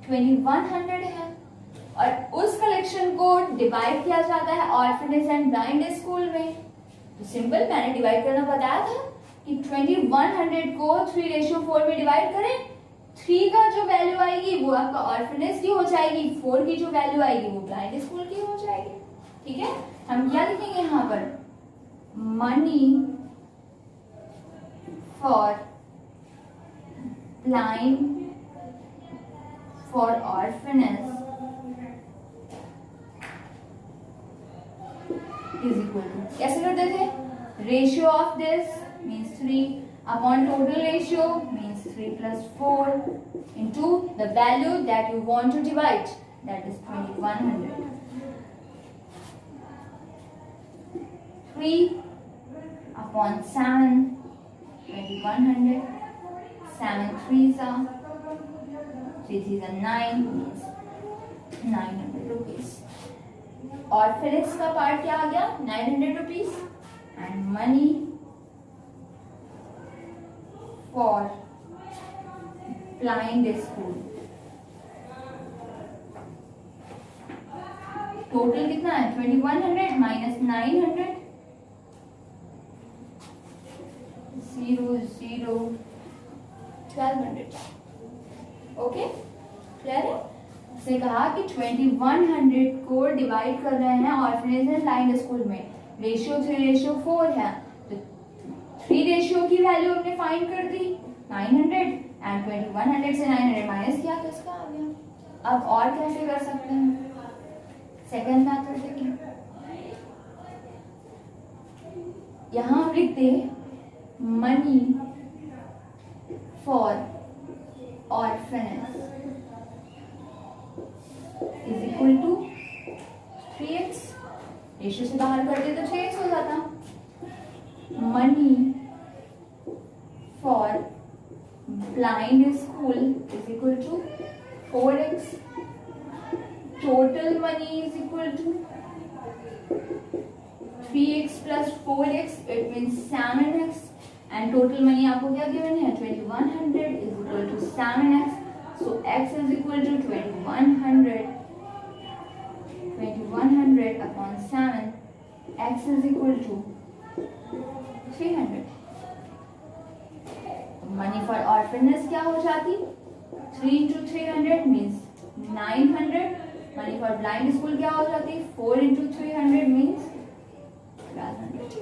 2100 है और उस कलेक्शन को डिवाइड किया जाता है ऑर्फनेज एंड ब्लाइंड स्कूल में। तो सिंपल, मैंने डिवाइड करना बताया था कि 2100 को 3:4 में डिवाइड करें। 3 का जो वैल्यू आएगी वो आपका ऑर्फनेज की हो जाएगी, 4 की जो वैल्यू आएगी वो ब्लाइंड स्कूल की हो जाएगी। ठीक है, हम क्या लिखेंगे यहाँ पर? Money for blind for orphanage is equal to, कैसे करते थे? Ratio of this means 3 upon total ratio means 3 plus 4 into the value that you want to divide, that is 2100. 3 upon 7, 2100. 7 3s are 3 3s are 9, means 900 rupees. और फिर इसका पार्ट क्या आ गया? 900 rupees. And money for blind school. Total कितना है? 2100 माइनस 900, 0 0 1200। ओके, क्लियर है? से कहा कि 2100 को डिवाइड कर रहे हैं ऑर्फनेज एंड ब्लाइंड स्कूल में। रेशियो 3:4 है तो 3 रेशियो की वैल्यू हमने फाइंड कर दी 900 एंड 2100 से 900 माइनस किया तो इसका आ गया। अब और कैसे कर सकते हैं? सेकंड मेथड देखिए, यहां हम लिखते money for orphanage is equal to 3x। Ratio से बाहर करते तो 6x हो जाता। Money for blind school is equal to 4x। Total money is equal to 3x plus 4x, it means 7x, and total money आपको क्या गिवन है? 2100 is equal to 7x, so x is equal to 2100 upon 7, x is equal to 300. Money for orphanage क्या हो जाती? 3 into 300 means 900. Money for blind school क्या हो जाती? 4 into 300 means 1200.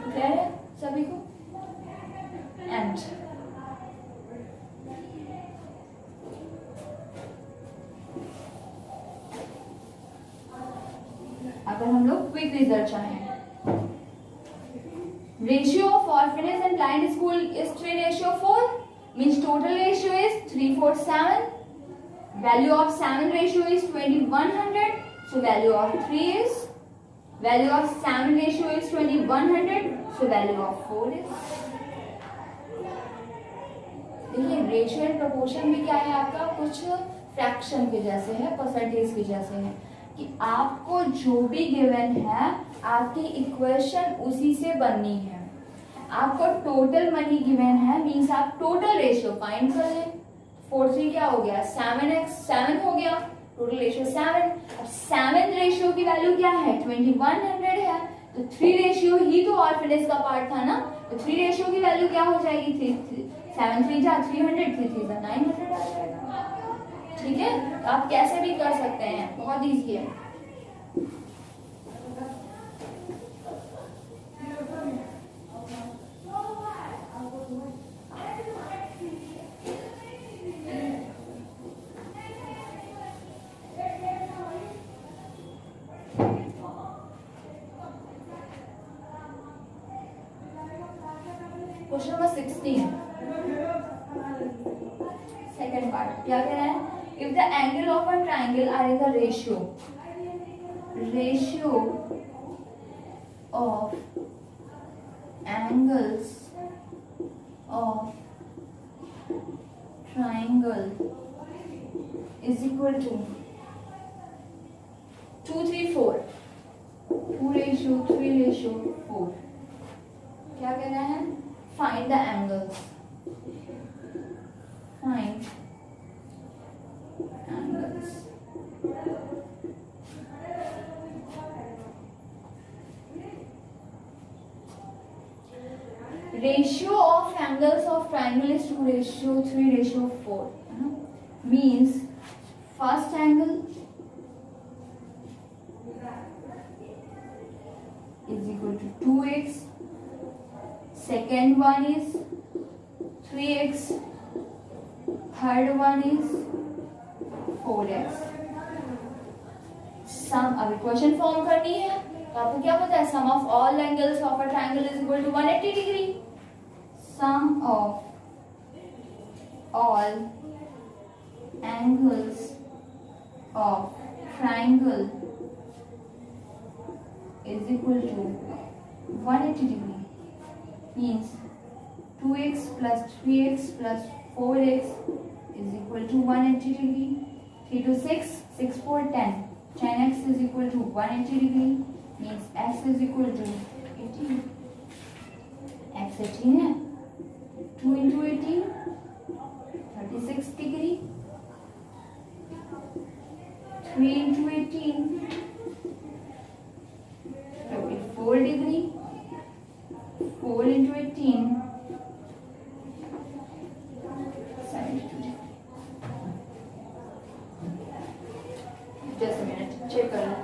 क्लियर है सभी को? एंड अगर हम लोग क्विक रिजल्ट चाहें, ratio of orphanage and blind school is 3:4, means total ratio is 347. Value of 7 ratio is 2100, so value of 3 is, value of 7 ratio is 2100, so value of 4 is। देखिए रेशियो एंड प्रोपोर्शन भी क्या है आपका? कुछ फ्रैक्शन के जैसे है, परसेंटेज के जैसे है कि आपको जो भी गिवन है आपकी इक्वेशन उसी से बननी है। आपको टोटल मनी गिवन है, मीन्स आप टोटल रेशियो फाइंड कर लें। 4 3 क्या हो गया? 7x, 7 हो गया, टोटल रेशियो 7। अब 7 रेशियो की वैल्यू क्या है? 2100 है, तो 3 रेशियो ही तो ऑर्फनेज का पार्ट था ना, तो 3 रेशियो की वैल्यू क्या हो जाएगी? 7 3 जा 300, 3 3 जा 900 आ जाएगा। ठीक है, तो आप कैसे भी कर सकते हैं, बहुत ईजी है। क्वेश्चन नंबर 16 सेकंड पार्ट क्या कह रहा है? If the angle of a triangle are in the ratio of angles of triangle is equal to 2 3 4 2:3:4 क्या कह रहा है? Find the angles, find angles. Ratio of angles of triangle is 2:3:4 means first angle is equal to 2x, second one is 3x, third one is 4x। सम अभी क्वेश्चन फॉर्म करनी है तो आपको क्या पता है? Sum of all angles of a triangle is equal to 180 degree. Sum of all angles of triangle is equal to 180 degree means 2x plus 3x plus 4x is equal to 180 degree। 3 to 6, 6 4 10, 10x is equal to 180 degree means x is equal to 18। x 18 है, 2 into 18 36 degree, 3 into 18 4 degree, 4 into 18 72 degree। Just minute check कर लो।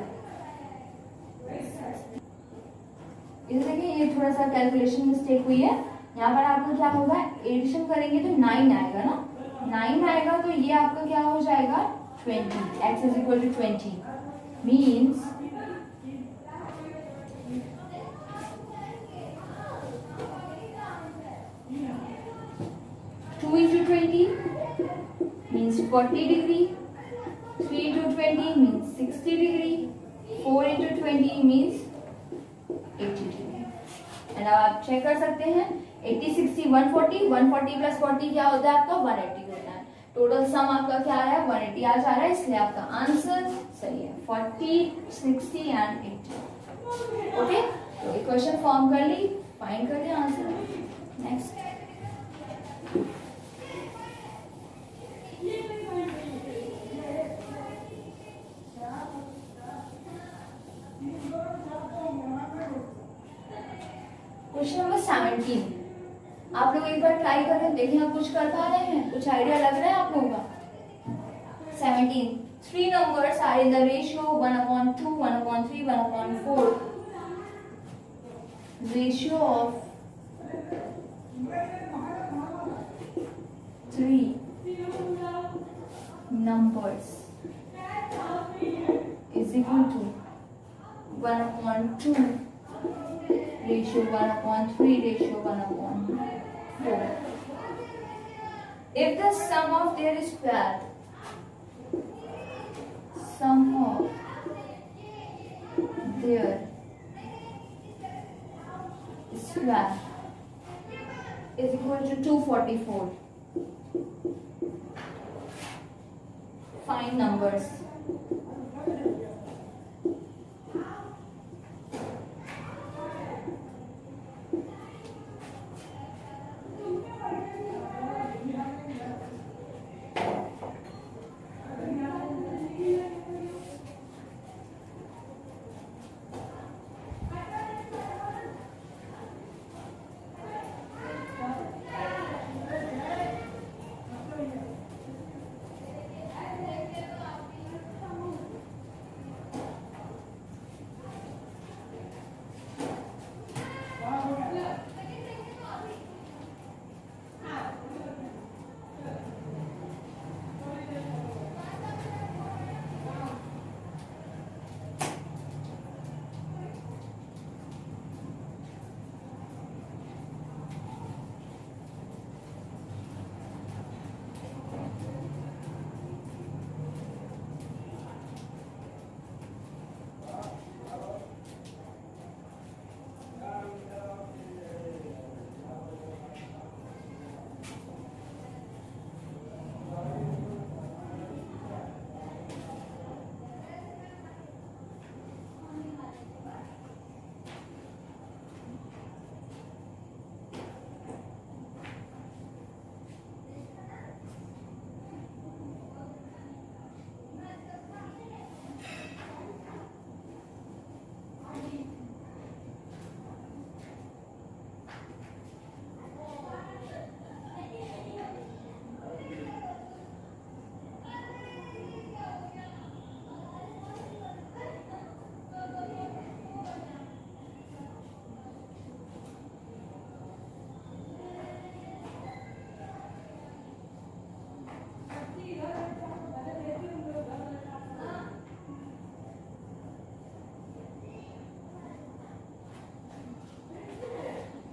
इसे देखिए ये थोड़ा सा कैलकुलेशन मिस्टेक हुई है। यहाँ पर आपको क्या होगा? एडिशन करेंगे तो 9 आएगा ना, 9 आएगा तो ये आपका क्या हो जाएगा? 20। x is equal to 20 means 2 into 20 means 40 degree, 3 into 20 means 60 degree, 4 into 20 means 80 degree। And आप चेक कर सकते हैं 80 60 140, 140 प्लस 40 क्या होता है आपका? 180 होता है। टोटल सम आपका क्या आ रहा है? 180 आ जा रहा है, इसलिए आपका आंसर सही है 40 60 एंड 80। ओके, तो इक्वेशन फॉर्म कर ली, फाइंड कर दिया आंसर। Next question number 17। आप लोग एक बार ट्राई करें, देखें आप कुछ कर पा रहे हैं, कुछ आइडिया लग रहा है आप लोगों का? 17 3 numbers are in the ratio 1/2 1/3 1/4। ratio of 3 numbers is equal to 1/2 ratio 1/3 ratio 1/4। If the sum of their square is equal to 244, find numbers।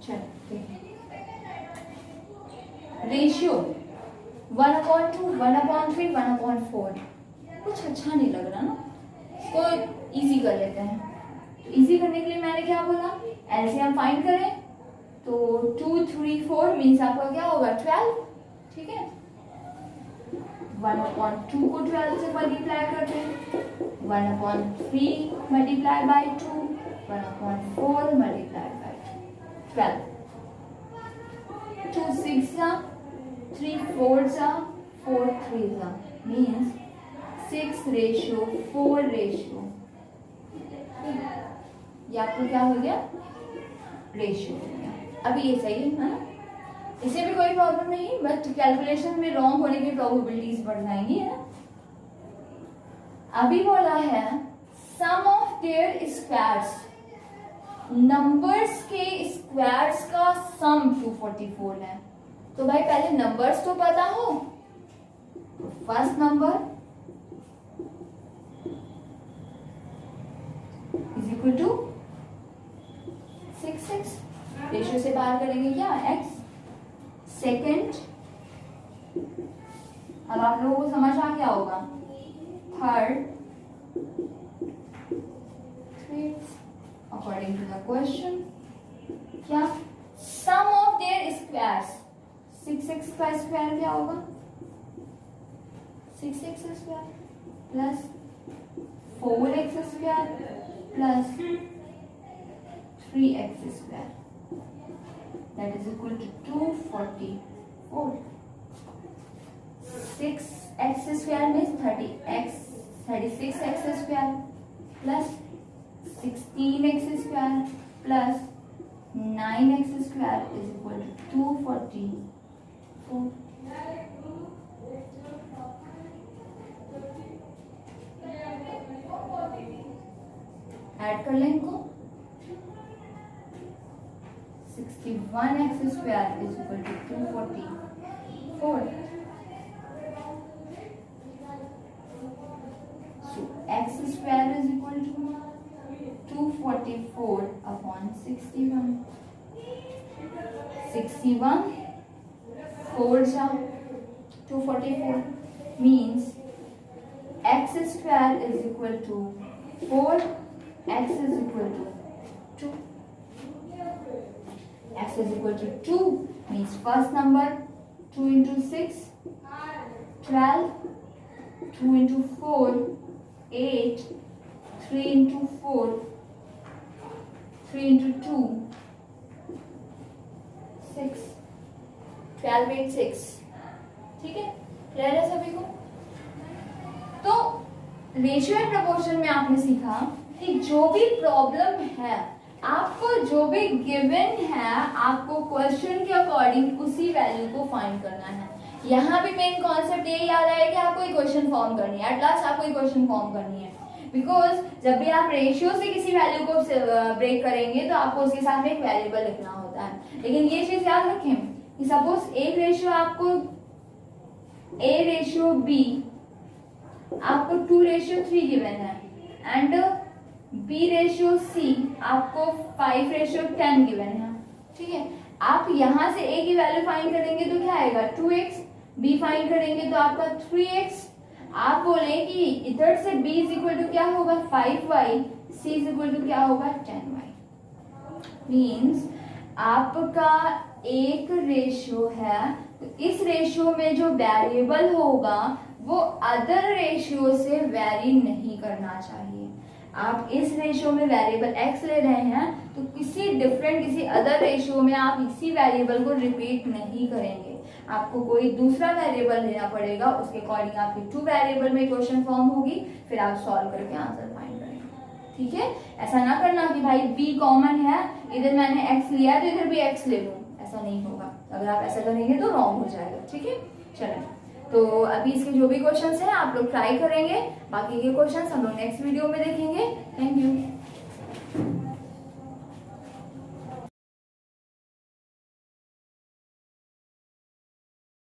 चलो रेशियो 1/2, 1/3, 1/4 कुछ अच्छा नहीं लग रहा ना, इसको इजी कर लेते हैं। इजी करने के लिए मैंने क्या बोला, एलसीएम फाइंड करें तो 2, 3, 4 मीन्स आपका क्या होगा 12, ठीक है। 1/2 को 12 से मल्टीप्लाई करते हैं, 1/3 multiply by 2, 1/4 multiply by 12, 2 6 3 4 4 3 means 6:4 ratio. ये आपको क्या हो गया, रेशियो हो गया। अभी ये सही है ना, इसे भी कोई प्रॉब्लम नहीं, बट कैलकुलेशन में रॉन्ग होने की प्रोबेबिलिटीज बढ़ जाएंगी, है ना। अभी बोला है sum of their squares, numbers के स्क्वायर्स का सम 244 है। तो भाई पहले नंबर्स तो पता हो, first number is equal to 6 ratio से बाहर करेंगे क्या x। सेकेंड, अब आप लोगों को समझ आ गया होगा। Third, according to the question क्या, sum of their squares, 6x का स्क्वायर क्या होगा, 6x square plus 4x square plus 3x square, that is equal to 244। 6x square means 36x square plus 16x square plus 9x square is equal to 244। Add कर लें इनको, 61x square is equal to 244। So x square is equal to 244 upon 61। 61 4 जा 244 means x square is equal to 4, x is equal to 2, x is equal to 2 means first number 2 into 6 12, 2 into 4 8, 3 into 4 3 into 2 6, 12 8 6, ठीक है, क्लियर है सभी को। तो रेशियो एंड प्रोपोर्शन में आपने सीखा कि जो भी प्रॉब्लम है, आपको जो भी गिवन है, आपको क्वेश्चन के अकॉर्डिंग उसी वैल्यू को फाइंड करना है। यहाँ भी मेन कॉन्सेप्ट यही आ रहा है कि आपको इक्वेशन फॉर्म करनी है, एट लास्ट आपको इक्वेशन फॉर्म करनी है। बिकॉज जब भी आप रेशियो से किसी वैल्यू को ब्रेक करेंगे तो आपको उसके साथ में एक वेरिएबल लिखना होता है। लेकिन ये चीज याद रखें कि सपोज एक रेशियो आपको A/B आपको 2/3 गिवन है एंड B/C आपको 5/10 गिवन है, ठीक है। आप यहाँ से A की वैल्यू फाइंड करेंगे तो क्या आएगा 2x, B फाइंड करेंगे तो आपका 3x। आप बोले कि इधर से B इज इक्वल टू क्या होगा 5y, C is equal to क्या होगा 10y। मीन्स आपका एक रेशियो है, तो इस रेशियो में जो वेरिएबल होगा वो अदर रेशियो से वेरी नहीं करना चाहिए। आप इस रेशियो में वेरिएबल x ले रहे हैं तो किसी डिफरेंट किसी अदर रेशियो में आप इसी वेरिएबल को रिपीट नहीं करेंगे, आपको कोई दूसरा वेरिएबल लेना पड़ेगा। उसके अकॉर्डिंग आपकी 2 वेरिएबल में क्वेश्चन फॉर्म होगी, फिर आप सॉल्व करके आंसर फाइंड करेंगे, ठीक है। ऐसा ना करना कि भाई b कॉमन है, इधर मैंने x लिया तो इधर भी x ले लूं, ऐसा नहीं होगा। अगर आप ऐसा करेंगे तो रॉन्ग हो जाएगा, ठीक है। चलो, तो अभी इसके जो भी क्वेश्चंस हैं आप लोग ट्राई करेंगे, बाकी के क्वेश्चंस हम लोग नेक्स्ट वीडियो में देखेंगे। Thank you.